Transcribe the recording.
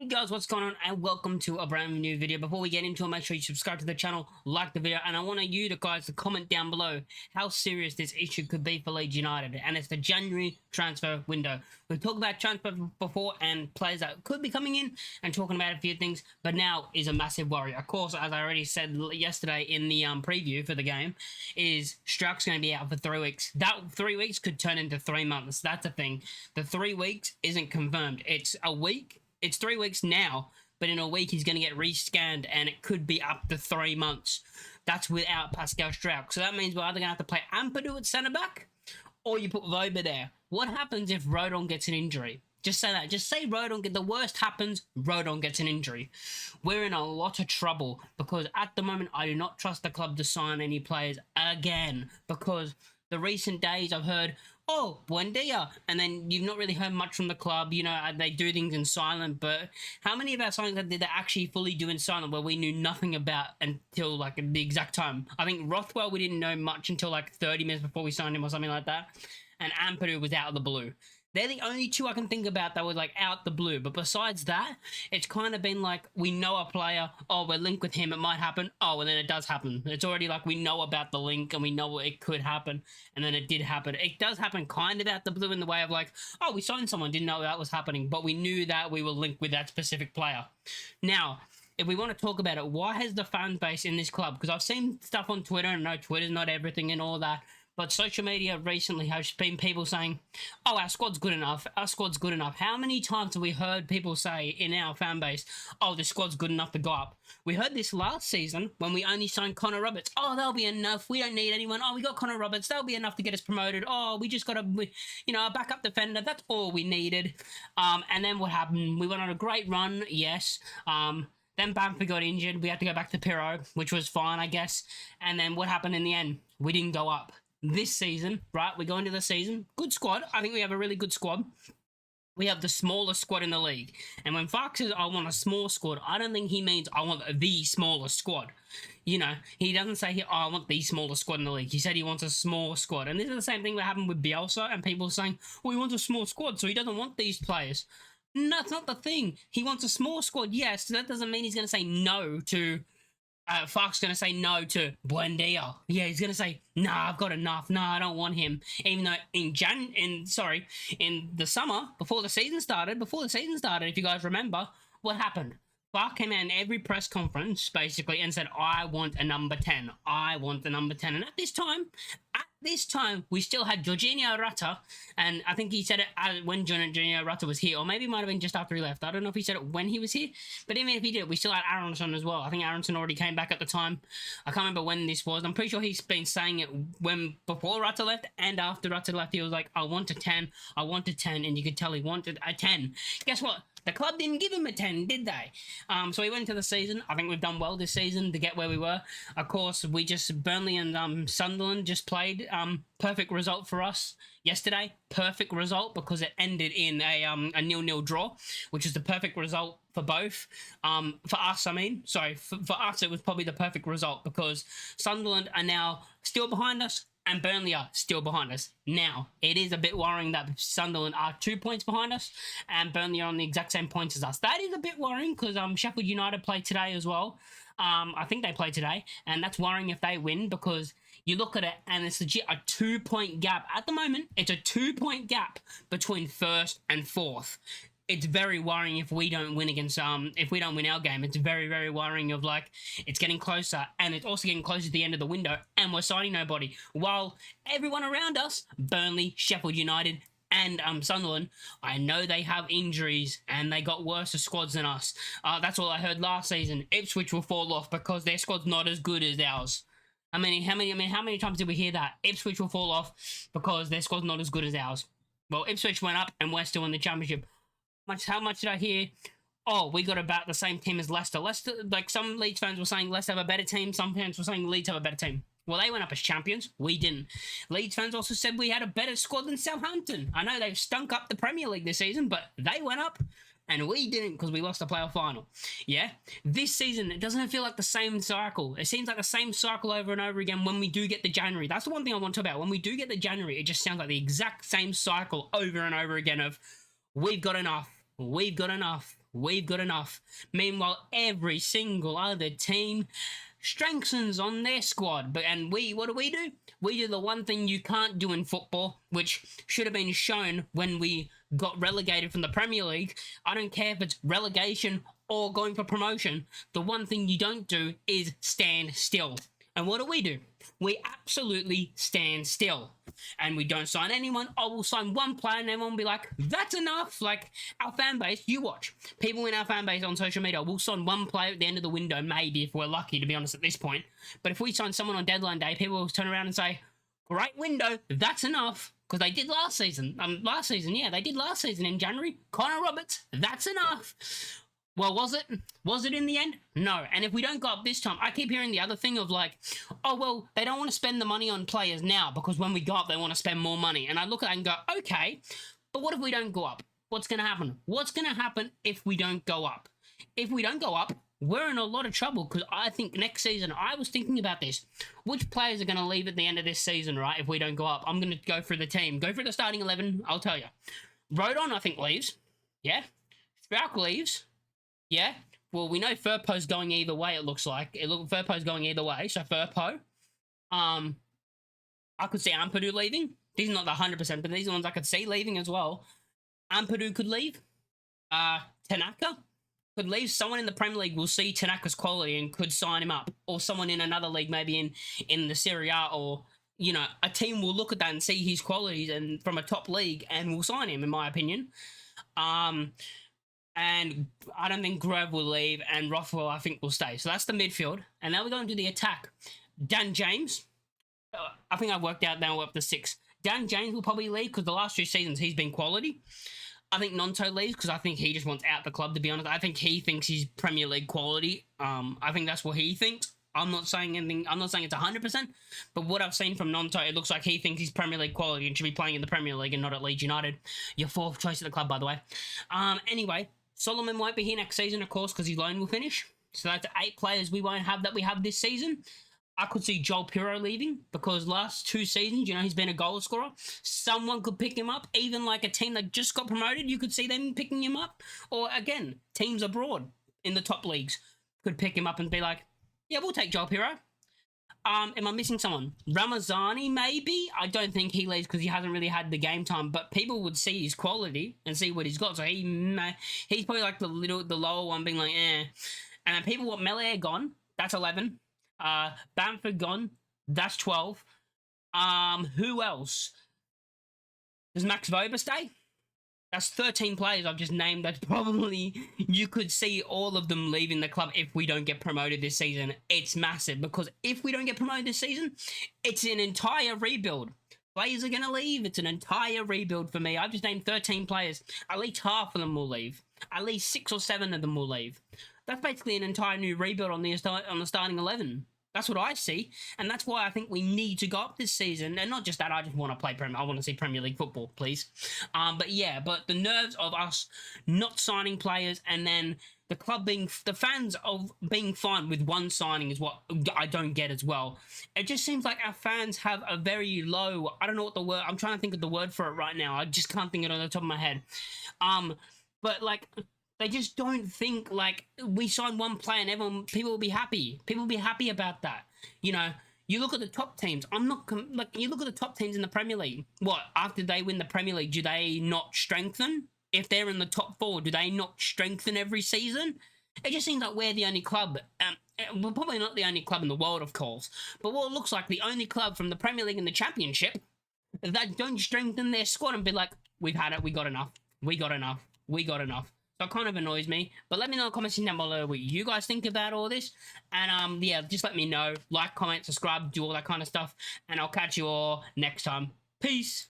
Hey guys, what's going on, and welcome to a brand new video. Before we get into it, make sure you subscribe to the channel, like the video, and I want you guys to comment down below how serious this issue could be for Leeds United. And it's the January transfer window. We've talked about transfer before and players that could be coming in and talking about a few things, but now is a massive worry. Of course, as I already said yesterday in the preview for the game, is Struck's going to be out for 3 weeks. That 3 weeks could turn into 3 months. That's the thing. The 3 weeks isn't confirmed. It's a week. It's 3 weeks now, but in a week he's going to get rescanned, and it could be up to 3 months. That's without Pascal Struck. So that means we're either going to have to play Ampadu at centre-back, or you put Voba there. What happens if Rodon gets an injury? Just say that. Just say Rodon. The worst happens, Rodon gets an injury. We're in a lot of trouble, because at the moment I do not trust the club to sign any players again, because the recent days I've heard, oh, Buendia, and then you've not really heard much from the club. You know, they do things in silent, but how many of our signings did they actually fully do in silent, where we knew nothing about until like the exact time? I think Rothwell we didn't know much until like 30 minutes before we signed him or something like that, and Ampadu was out of the blue. They're the only two I can think about that were like out the blue. But besides that, it's kind of been like, we know a player, oh, we're linked with him, it might happen, oh, and then it does happen. It's already like we know about the link and we know it could happen, and then it did happen. It does happen kind of out the blue in the way of like, oh, we signed someone, didn't know that was happening, but we knew that we were linked with that specific player. Now, if we want to talk about it, why has the fan base in this club, because I've seen stuff on Twitter, and I know Twitter's not everything and all that, but social media recently has been people saying, oh, our squad's good enough, our squad's good enough. How many times have we heard people say in our fan base, oh, the squad's good enough to go up? We heard this last season when we only signed Connor Roberts. Oh, that'll be enough. We don't need anyone. Oh, we got Connor Roberts. That'll be enough to get us promoted. Oh, we just got a backup defender. That's all we needed. And then what happened? We went on a great run, yes. Then Bamford got injured. We had to go back to Pirro, which was fine, I guess. And then what happened in the end? We didn't go up. This season, right, we go into the season, good squad. I think we have a really good squad. We have the smallest squad in the league. And when Fox says, I want a small squad, I don't think he means I want the smallest squad. You know, he doesn't say, oh, I want the smallest squad in the league. He said he wants a small squad. And this is the same thing that happened with Bielsa, and people saying, well, he wants a small squad, so he doesn't want these players. No, that's not the thing. He wants a small squad, yes. So that doesn't mean he's going to say no to... Fox going to say no to Buendia. Yeah, he's going to say, nah, I've got enough. Nah, I don't want him. Even though in the summer, before the season started, if you guys remember, what happened? Fox came out in every press conference, basically, and said, I want a number 10. I want the number 10. And at this time, we still had Jorginho Rata, and I think he said it when Jorginho Rata was here, or maybe it might have been just after he left. I don't know if he said it when he was here, but even if he did, we still had Aronson as well. I think Aronson already came back at the time. I can't remember when this was. I'm pretty sure he's been saying it before Rata left and after Rata left. He was like, I want a 10, I want a 10, and you could tell he wanted a 10. Guess what? The club didn't give him a 10, did they? So he went into the season. I think we've done well this season to get where we were. Of course, Burnley and Sunderland just played. Perfect result for us yesterday. Perfect result because it ended in a 0-0 draw, which is the perfect result for both. For us, I mean. Sorry, for us, it was probably the perfect result because Sunderland are now still behind us, and Burnley are still behind us. Now, it is a bit worrying that Sunderland are 2 points behind us and Burnley are on the exact same points as us. That is a bit worrying because Sheffield United play today as well. I think they play today, and that's worrying if they win because you look at it and it's legit a 2-point gap. At the moment, it's a 2-point gap between first and fourth. It's very worrying if we don't win if we don't win our game. It's very, very worrying of like, it's getting closer, and it's also getting closer to the end of the window, and we're signing nobody. While everyone around us, Burnley, Sheffield United, and Sunderland, I know they have injuries, and they got worse squads than us. That's all I heard last season. Ipswich will fall off because their squad's not as good as ours. How many times did we hear that? Ipswich will fall off because their squad's not as good as ours. Well, Ipswich went up, and we're still in the Championship. How much did I hear? Oh, we got about the same team as Leicester. Leicester, like some Leeds fans were saying Leicester have a better team. Some fans were saying Leeds have a better team. Well, they went up as champions. We didn't. Leeds fans also said we had a better squad than Southampton. I know they've stunk up the Premier League this season, but they went up and we didn't because we lost the playoff final. Yeah? This season, it doesn't feel like the same cycle. It seems like the same cycle over and over again when we do get the January. That's the one thing I want to talk about. When we do get the January, it just sounds like the exact same cycle over and over again of we've got enough. We've got enough. we've got enough. Meanwhile, every single other team strengthens on their squad. And what do? We do the one thing you can't do in football, which should have been shown when we got relegated from the Premier League. I don't care if it's relegation or going for promotion. The one thing you don't do is stand still. And what do? We absolutely stand still. And we don't sign anyone. Oh, we'll sign one player and everyone will be like, that's enough. Like, our fan base, you watch. People in our fan base on social media, we'll sign one player at the end of the window, maybe, if we're lucky, to be honest, at this point. But if we sign someone on deadline day, people will turn around and say, great window, that's enough. Because they did last season. They did last season in January. Connor Roberts, that's enough. Well, was it? Was it in the end? No. And if we don't go up this time, I keep hearing the other thing of like, oh, well, they don't want to spend the money on players now because when we go up, they want to spend more money. And I look at that and go, okay, but what if we don't go up? What's going to happen? What's going to happen if we don't go up? If we don't go up, we're in a lot of trouble because I think next season, I was thinking about this. Which players are going to leave at the end of this season, right, if we don't go up? I'm going to go through the team. Go through the starting 11, I'll tell you. Rodon, I think, leaves. Yeah. Strauch leaves. Yeah, well, we know Firpo's going either way, it looks like. Firpo's going either way, so Firpo. I could see Ampadu leaving. These are not the 100%, but these are ones I could see leaving as well. Ampadu could leave. Tanaka could leave. Someone in the Premier League will see Tanaka's quality and could sign him up. Or someone in another league, maybe in the Serie A, or, you know, a team will look at that and see his qualities and from a top league and will sign him, in my opinion. And I don't think Grove will leave, and Rothwell, I think, will stay. So that's the midfield. And now we're going to the attack. Dan James, I think I've worked out now we're up to 6. Dan James will probably leave because the last 2 seasons he's been quality. I think Nonto leaves because I think he just wants out the club, to be honest. I think he thinks he's Premier League quality. I think that's what he thinks. I'm not saying anything. I'm not saying it's 100%, but what I've seen from Nonto, it looks like he thinks he's Premier League quality and should be playing in the Premier League and not at Leeds United. Your 4th choice at the club, by the way. Anyway, Solomon won't be here next season, of course, because his loan will finish. So that's 8 players we won't have that we have this season. I could see Joel Piro leaving because last 2 seasons, you know, he's been a goal scorer. Someone could pick him up. Even like a team that just got promoted, you could see them picking him up. Or again, teams abroad in the top leagues could pick him up and be like, yeah, we'll take Joel Piro. Am I missing someone? Ramazani, maybe? I don't think he leaves because he hasn't really had the game time, but people would see his quality and see what he's got. So he's probably like the lower one being like, eh. And then people want Melaire gone. That's 11. Bamford gone. That's 12. Who else? Does Max Vober stay? That's 13 players I've just named that probably you could see all of them leaving the club if we don't get promoted this season. It's massive because if we don't get promoted this season, it's an entire rebuild. Players are going to leave. It's an entire rebuild for me. I've just named 13 players. At least half of them will leave. At least 6 or 7 of them will leave. That's basically an entire new rebuild on the starting 11. That's what I see, and that's why I think we need to go up this season. And not just that, I just want to play I want to see Premier League football, please. But the nerves of us not signing players and then the fans of being fine with one signing is what I don't get as well. It just seems like our fans have a very low, I don't know what the word, I'm trying to think of the word for it right now. I just can't think of it on the top of my head. But like, they just don't think like we sign one player and people will be happy. People will be happy about that. You know, you look at the top teams. You look at the top teams in the Premier League. What, after they win the Premier League, do they not strengthen? If they're in the top 4, do they not strengthen every season? It just seems like we're the only club. We're probably not the only club in the world, of course. But what looks like the only club from the Premier League and the Championship that don't strengthen their squad and be like, we've had it, we got enough. We got enough. We got enough. So it kind of annoys me. But let me know in the comments down below what you guys think about all this. And yeah, just let me know. Like, comment, subscribe, do all that kind of stuff. And I'll catch you all next time. Peace.